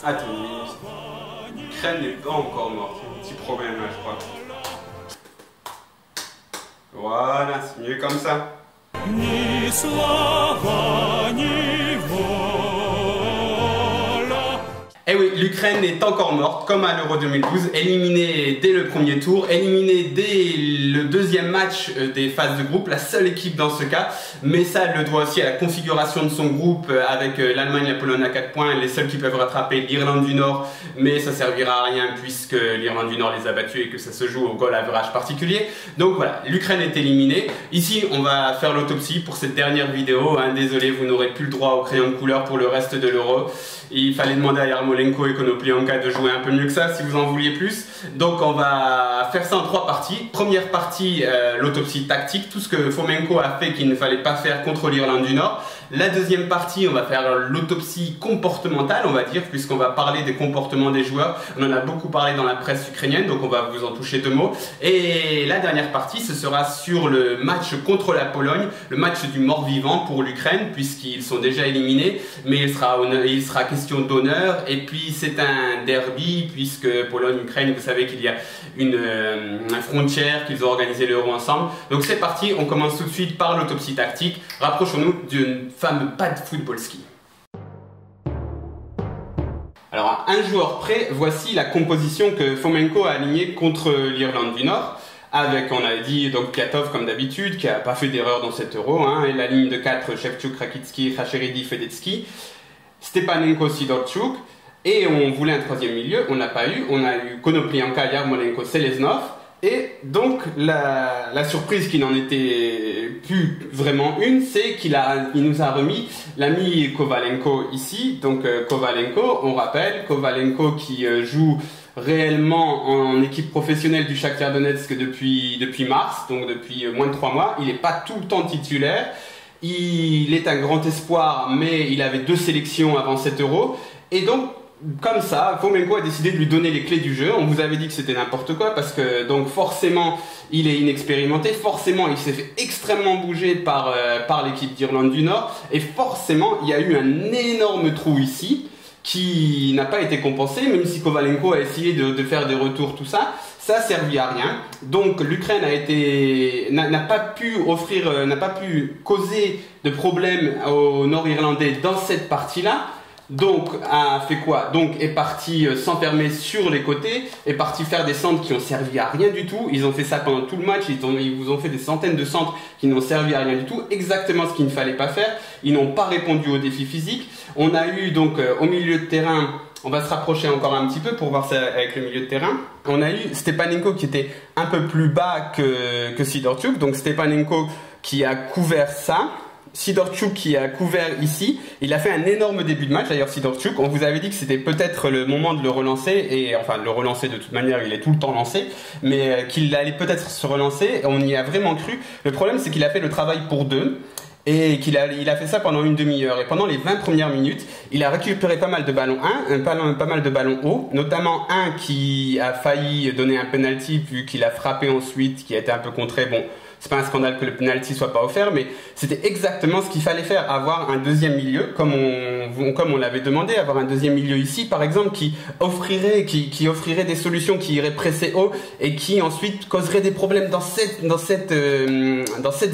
Attends, l'Ukraine n'est pas encore morte. Il y a un petit problème là, je crois. Voilà, c'est mieux comme ça. Eh oui, l'Ukraine est encore morte, comme à l'Euro 2012, éliminée dès le premier tour, éliminée dès le deuxième match des phases de groupe, la seule équipe dans ce cas, mais ça elle le doit aussi à la configuration de son groupe avec l'Allemagne et la Pologne à 4 points, les seuls qui peuvent rattraper l'Irlande du Nord, mais ça servira à rien puisque l'Irlande du Nord les a battus et que ça se joue au goal average particulier. Donc voilà, l'Ukraine est éliminée. Ici, on va faire l'autopsie pour cette dernière vidéo, hein. Désolé, vous n'aurez plus le droit au crayon de couleur pour le reste de l'Euro. Il fallait demander à Yarmolenko et Konoplyanka de jouer un peu mieux que ça si vous en vouliez plus. Donc on va faire ça en 3 parties. Première partie, l'autopsie tactique, tout ce que Fomenko a fait qu'il ne fallait pas faire contre l'Irlande du Nord. La deuxième partie, on va faire l'autopsie comportementale, on va dire, puisqu'on va parler des comportements des joueurs. On en a beaucoup parlé dans la presse ukrainienne, donc on va vous en toucher 2 mots. Et la dernière partie, ce sera sur le match contre la Pologne, le match du mort-vivant pour l'Ukraine, puisqu'ils sont déjà éliminés, mais il sera question d'honneur. Et puis c'est un derby, puisque Pologne-Ukraine, vous savez qu'il y a une frontière, qu'ils ont organisé l'Euro ensemble. Donc c'est parti, on commence tout de suite par l'autopsie tactique. Rapprochons-nous d'une fameux pad football ski. Alors à un joueur près, voici la composition que Fomenko a alignée contre l'Irlande du Nord. Avec, on a dit, donc Piatov comme d'habitude, qui n'a pas fait d'erreur dans cet Euro, hein, et la ligne de 4, Shevchuk, Rakitski, Khachérédi, Fedetsky, Stepanenko, Sidorchuk, et on voulait un troisième milieu, on n'a pas eu, on a eu Konoplyanka, Yarmolenko, Seleznov, et donc la surprise qui n'en était plus vraiment une, c'est qu'il nous a remis l'ami Kovalenko ici. Donc Kovalenko, on rappelle, Kovalenko qui joue réellement en équipe professionnelle du Shakhtar Donetsk depuis mars, donc depuis moins de 3 mois. Il n'est pas tout le temps titulaire. Il est un grand espoir, mais il avait 2 sélections avant cet Euro. Et donc, comme ça, Fomenko a décidé de lui donner les clés du jeu. On vous avait dit que c'était n'importe quoi parce que donc forcément il est inexpérimenté, forcément il s'est fait extrêmement bouger par l'équipe d'Irlande du Nord et forcément il y a eu un énorme trou ici qui n'a pas été compensé, même si Kovalenko a essayé de faire des retours, tout ça, ça a servi à rien. Donc l'Ukraine n'a pas pu causer de problème aux Nord-Irlandais dans cette partie-là. Donc a fait quoi? Donc est parti s'enfermer sur les côtés, est parti faire des centres qui ont servi à rien du tout. Ils ont fait ça pendant tout le match, ils vous ont fait des centaines de centres qui n'ont servi à rien du tout, exactement ce qu'il ne fallait pas faire. Ils n'ont pas répondu aux défis physiques. On a eu donc au milieu de terrain, on va se rapprocher encore un petit peu pour voir ça avec le milieu de terrain. On a eu Stepanenko qui était un peu plus bas que Sidorchuk, donc Stepanenko qui a couvert ça. Sidorchuk qui a couvert ici, il a fait un énorme début de match. D'ailleurs Sidorchuk, on vous avait dit que c'était peut-être le moment de le relancer, et enfin de le relancer de toute manière, il est tout le temps lancé, mais qu'il allait peut-être se relancer, on y a vraiment cru. Le problème c'est qu'il a fait le travail pour 2 et qu'il a fait ça pendant une demi-heure, et pendant les 20 premières minutes il a récupéré pas mal de ballons pas mal de ballons hauts, notamment un qui a failli donner un penalty vu qu'il a frappé ensuite, qui a été un peu contré. Bon, c'est pas un scandale que le penalty soit pas offert, mais c'était exactement ce qu'il fallait faire, avoir un deuxième milieu, comme on l'avait demandé, avoir un deuxième milieu ici, par exemple, qui offrirait des solutions, qui irait presser haut et qui ensuite causerait des problèmes dans cette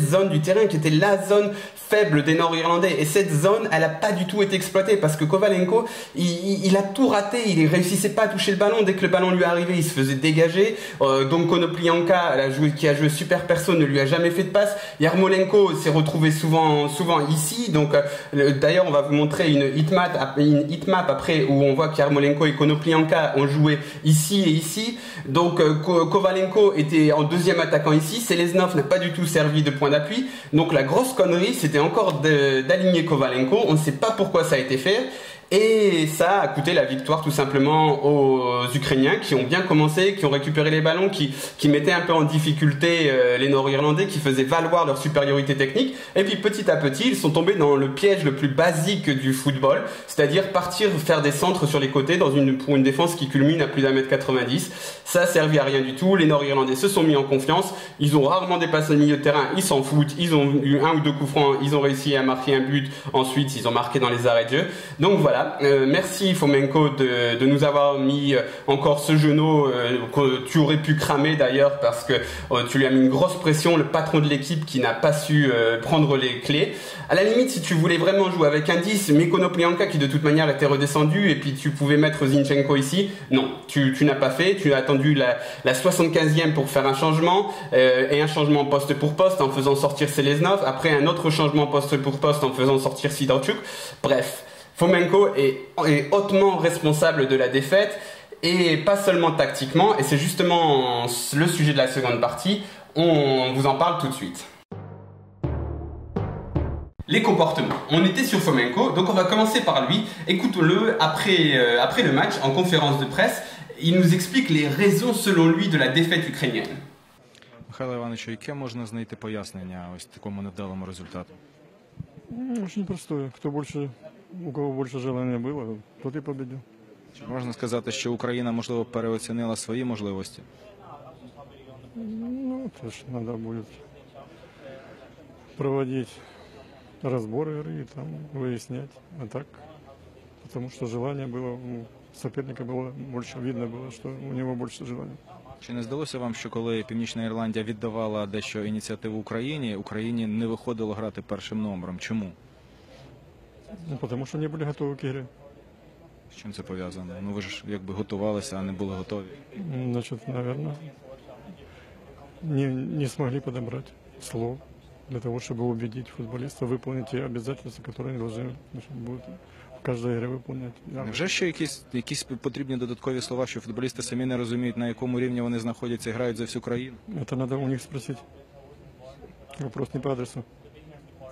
zone du terrain qui était la zone faible des Nord-Irlandais. Et cette zone, elle n'a pas du tout été exploitée parce que Kovalenko, il a tout raté, il ne réussissait pas à toucher le ballon. Dès que le ballon lui arrivait, il se faisait dégager. Donc Konoplyanka, qui a joué super perso, ne lui a jamais fait de passe. Yarmolenko s'est retrouvé souvent ici. Donc d'ailleurs, on va vous montrer une heatmap après où on voit qu'Yarmolenko et Konoplyanka ont joué ici et ici. Donc Kovalenko était en deuxième attaquant ici. Seleznov n'a pas du tout servi de point d'appui. Donc la grosse connerie, c'était encore d'aligner Kovalenko. On ne sait pas pourquoi ça a été fait. Et ça a coûté la victoire tout simplement aux Ukrainiens qui ont bien commencé, qui ont récupéré les ballons, qui mettaient un peu en difficulté les Nord-Irlandais, qui faisaient valoir leur supériorité technique. Et puis petit à petit, ils sont tombés dans le piège le plus basique du football, c'est-à-dire partir faire des centres sur les côtés pour une défense qui culmine à plus d'1,90 m. Ça a servi à rien du tout. Les Nord-Irlandais se sont mis en confiance. Ils ont rarement dépassé le milieu de terrain. Ils s'en foutent. Ils ont eu 1 ou 2 coups francs. Ils ont réussi à marquer un but. Ensuite, ils ont marqué dans les arrêts de jeu. Donc voilà. Merci Fomenko de nous avoir mis encore ce genou que tu aurais pu cramer d'ailleurs parce que tu lui as mis une grosse pression, le patron de l'équipe qui n'a pas su prendre les clés. À la limite, si tu voulais vraiment jouer avec un 10, Konoplyanka qui de toute manière était redescendu et puis tu pouvais mettre Zinchenko ici, non, tu n'as pas fait, tu as attendu la 75e pour faire un changement et un changement poste pour poste en faisant sortir Seleznov, après un autre changement poste pour poste en faisant sortir Sidorchuk. Bref, Fomenko est hautement responsable de la défaite et pas seulement tactiquement, et c'est justement le sujet de la seconde partie, on vous en parle tout de suite. Les comportements. On était sur Fomenko, donc on va commencer par lui. Écoutons-le après le match en conférence de presse. Il nous explique les raisons selon lui de la défaite ukrainienne. Михайло Івановичу, яке можна знайти пояснення ось такому невдалому результату? Очень простое. У кого больше желания было, тот и победил. Чи можна сказати, що Україна, можливо, переоцінила свої можливості? Ну, тоже надо будет проводить разбор игры и там выяснять. А так, потому что желание было, у соперника было больше, видно было, что у него больше желания. Чи не здалося вам, що коли Північна Ірландія віддавала дещо ініціативу Україні не виходило грати першим номером? Чому? Ну, потому что не были готовы к игре. З чим це пов'язано? Ну ви ж якби готувалися, а не були готові. Значит, наверное, не смогли подобрать слов для того, чтобы убедить футболистов выполнить те обязательства, которые они должны будут в каждой игре выполнять. Невже ще якісь потрібні додаткові слова, що футболісти самі не розуміють, на якому рівні вони знаходяться і грають за всю країну? Это надо у них спросить. Вопрос не по адресу.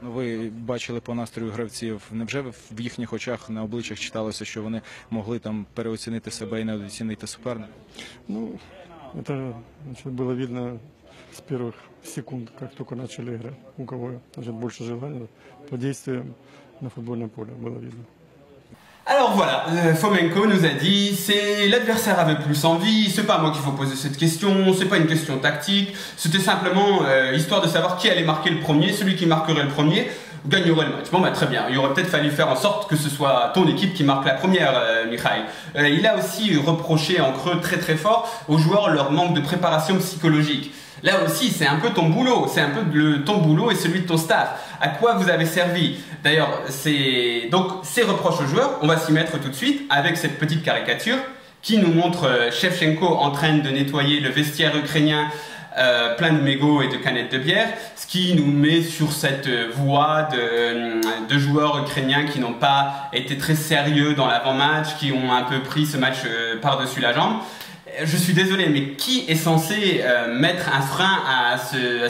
Ну, ви бачили по настрою гравців, невже в їхніх очах, на обличчях читалося, що вони могли там переоцінити себе і недооцінити суперника? Ну, это было видно с первых секунд, как только начали играть. У кого больше желания, по действиям на футбольном поле было видно. Alors voilà, Fomenko nous a dit, c'est l'adversaire avait plus envie, c'est pas à moi qu'il faut poser cette question, c'est pas une question tactique, c'était simplement histoire de savoir qui allait marquer le premier, celui qui marquerait le premier gagnerait le match. Bon bah très bien, il aurait peut-être fallu faire en sorte que ce soit ton équipe qui marque la première, Mikhail. Il a aussi reproché en creux très fort aux joueurs leur manque de préparation psychologique. Là aussi, c'est un peu ton boulot, c'est un peu ton boulot et celui de ton staff. À quoi vous avez servi? D'ailleurs, donc ces reproches aux joueurs, on va s'y mettre tout de suite avec cette petite caricature qui nous montre Shevchenko en train de nettoyer le vestiaire ukrainien plein de mégots et de canettes de bière, ce qui nous met sur cette voie de joueurs ukrainiens qui n'ont pas été très sérieux dans l'avant-match, qui ont un peu pris ce match par-dessus la jambe. Je suis désolé, mais qui est censé mettre un frein à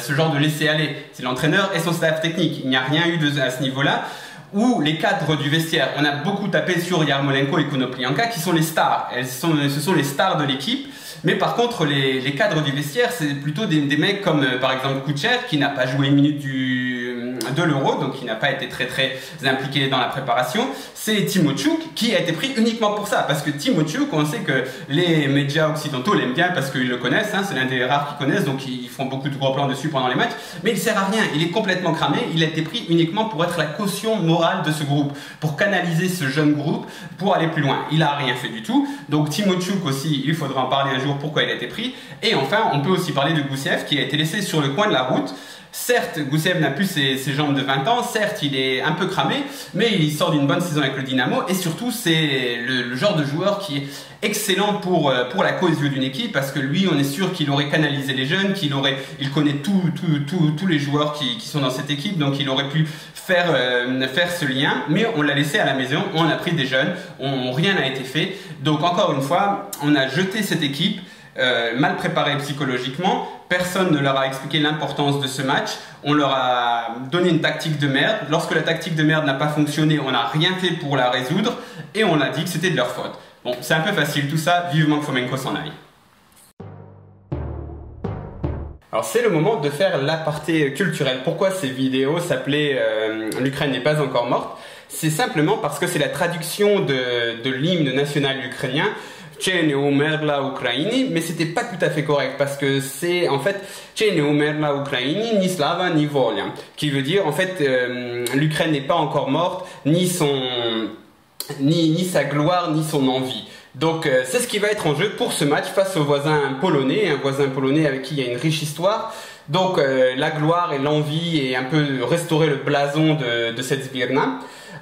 ce genre de laisser-aller? C'est l'entraîneur et son staff technique. Il n'y a rien eu à ce niveau-là. Ou les cadres du vestiaire. On a beaucoup tapé sur Yarmolenko et Konoplyanka qui sont les stars. Ce sont les stars de l'équipe. Mais par contre, les cadres du vestiaire, c'est plutôt des mecs comme par exemple Kucher qui n'a pas joué une minute de l'Euro, donc qui n'a pas été très impliqué dans la préparation. C'est Timochuk qui a été pris uniquement pour ça, parce que Timochuk, on sait que les médias occidentaux l'aiment bien parce qu'ils le connaissent, hein, c'est l'un des rares qui connaissent, donc ils font beaucoup de gros plans dessus pendant les matchs, mais il sert à rien, il est complètement cramé, il a été pris uniquement pour être la caution morale de ce groupe, pour canaliser ce jeune groupe, pour aller plus loin. Il a rien fait du tout, donc Timochuk aussi, il faudra en parler un jour pourquoi il a été pris, et enfin on peut aussi parler de Gusev qui a été laissé sur le coin de la route. Certes, Gusev n'a plus ses jambes de 20 ans, certes, il est un peu cramé, mais il sort d'une bonne saison avec le Dynamo, et surtout, c'est le genre de joueur qui est excellent pour la cohésion d'une équipe, parce que lui, on est sûr qu'il aurait canalisé les jeunes, il connaît tous les joueurs qui sont dans cette équipe, donc il aurait pu faire ce lien, mais on l'a laissé à la maison, on a pris des jeunes, rien n'a été fait, donc encore une fois, on a jeté cette équipe, mal préparée psychologiquement, personne ne leur a expliqué l'importance de ce match. On leur a donné une tactique de merde. Lorsque la tactique de merde n'a pas fonctionné, on n'a rien fait pour la résoudre et on a dit que c'était de leur faute. Bon, c'est un peu facile tout ça, vivement que Fomenko s'en aille. Alors c'est le moment de faire l'aparté culturel. Pourquoi ces vidéos s'appelaient l'Ukraine n'est pas encore morte? C'est simplement parce que c'est la traduction de l'hymne national ukrainien, Che ne umerla Ukraini, mais c'était pas tout à fait correct parce que c'est en fait Che ne umerla Ukraini, ni slava ni volia, qui veut dire en fait l'Ukraine n'est pas encore morte, ni sa gloire, ni son envie. Donc c'est ce qui va être en jeu pour ce match face au voisin polonais, un voisin polonais avec qui il y a une riche histoire. Donc la gloire et l'envie et un peu restaurer le blason de cette Zbirna.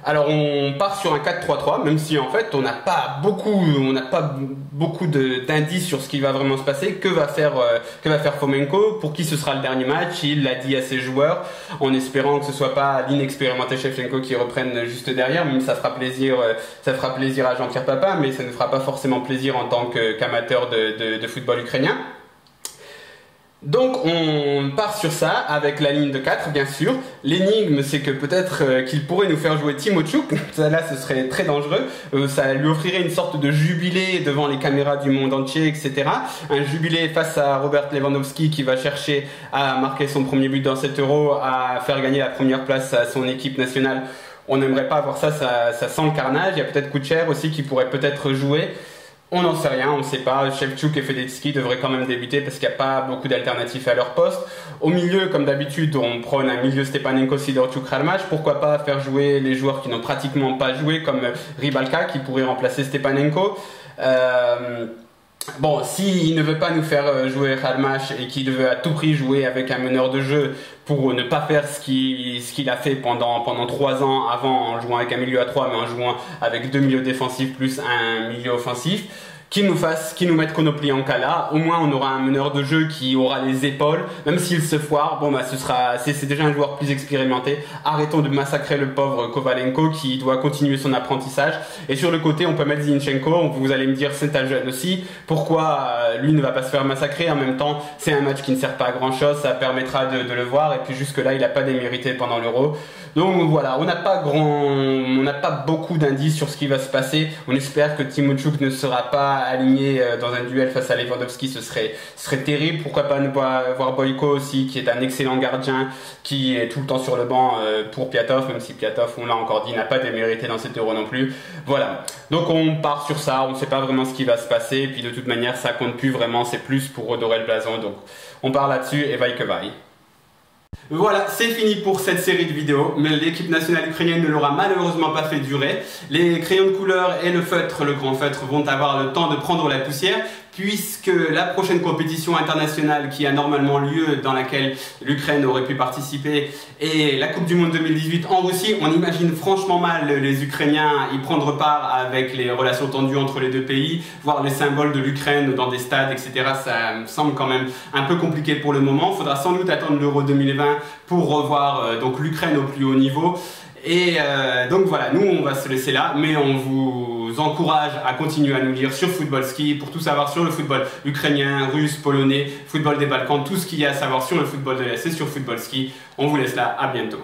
Alors on part sur un 4-3-3, même si en fait on n'a pas beaucoup d'indices sur ce qui va vraiment se passer. Que va faire Fomenko? Pour qui ce sera le dernier match? Il l'a dit à ses joueurs, en espérant que ce soit pas l'inexpérimenté Shevchenko qui reprenne juste derrière. Même ça fera plaisir à Jean-Pierre Papin, mais ça ne fera pas forcément plaisir en tant qu'amateur de football ukrainien. Donc on part sur ça avec la ligne de 4 bien sûr. L'énigme c'est que peut-être qu'il pourrait nous faire jouer Timochuk. Ça là ce serait très dangereux. Ça lui offrirait une sorte de jubilé devant les caméras du monde entier, etc. Un jubilé face à Robert Lewandowski qui va chercher à marquer son premier but dans cet Euro, à faire gagner la première place à son équipe nationale. On n'aimerait pas avoir ça sent le carnage. Il y a peut-être Kucher aussi qui pourrait peut-être jouer. On n'en sait rien, on ne sait pas. Shevchuk et Fedetsky devraient quand même débuter parce qu'il n'y a pas beaucoup d'alternatives à leur poste. Au milieu, comme d'habitude, on prône un milieu Stepanenko, Sidorchuk, Kharlamach. Pourquoi pas faire jouer les joueurs qui n'ont pratiquement pas joué, comme Rybalka qui pourrait remplacer Stepanenko. Bon, s'il ne veut pas nous faire jouer Kharlamach et qu'il veut à tout prix jouer avec un meneur de jeu pour ne pas faire ce qu'il a fait pendant 3 ans avant en jouant avec un milieu à 3 mais en jouant avec 2 milieux défensifs plus un milieu offensif, qu'il nous mette Konoplyanka, au moins on aura un meneur de jeu qui aura les épaules, même s'il se foire, bon bah c'est déjà un joueur plus expérimenté. Arrêtons de massacrer le pauvre Kovalenko qui doit continuer son apprentissage. Et sur le côté on peut mettre Zinchenko, vous allez me dire c'est un jeune aussi, pourquoi lui ne va pas se faire massacrer? En même temps c'est un match qui ne sert pas à grand chose, ça permettra de le voir et puis jusque là il n'a pas démérité pendant l'Euro. Donc voilà, on n'a pas beaucoup d'indices sur ce qui va se passer. On espère que Timochuk ne sera pas aligné dans un duel face à Lewandowski, ce serait terrible. Pourquoi pas ne pas voir Boyko aussi, qui est un excellent gardien, qui est tout le temps sur le banc pour Piatov, même si Piatov, on l'a encore dit, n'a pas démérité dans cet Euro non plus. Voilà, donc on part sur ça, on ne sait pas vraiment ce qui va se passer, et puis de toute manière ça compte plus vraiment, c'est plus pour redorer le blason, donc on part là-dessus et vaille que vaille. Voilà, c'est fini pour cette série de vidéos, mais l'équipe nationale ukrainienne ne l'aura malheureusement pas fait durer. Les crayons de couleur et le feutre, le grand feutre, vont avoir le temps de prendre la poussière, puisque la prochaine compétition internationale qui a normalement lieu, dans laquelle l'Ukraine aurait pu participer, est la Coupe du Monde 2018 en Russie. On imagine franchement mal les Ukrainiens y prendre part avec les relations tendues entre les deux pays, voir les symboles de l'Ukraine dans des stades, etc. Ça me semble quand même un peu compliqué pour le moment. Il faudra sans doute attendre l'Euro 2020 pour revoir donc l'Ukraine au plus haut niveau. Et donc voilà, nous on va se laisser là, mais on vous encourage à continuer à nous lire sur Footballski pour tout savoir sur le football ukrainien, russe, polonais, football des Balkans, tout ce qu'il y a à savoir sur le football de l'Est et sur Footballski. On vous laisse là, à bientôt.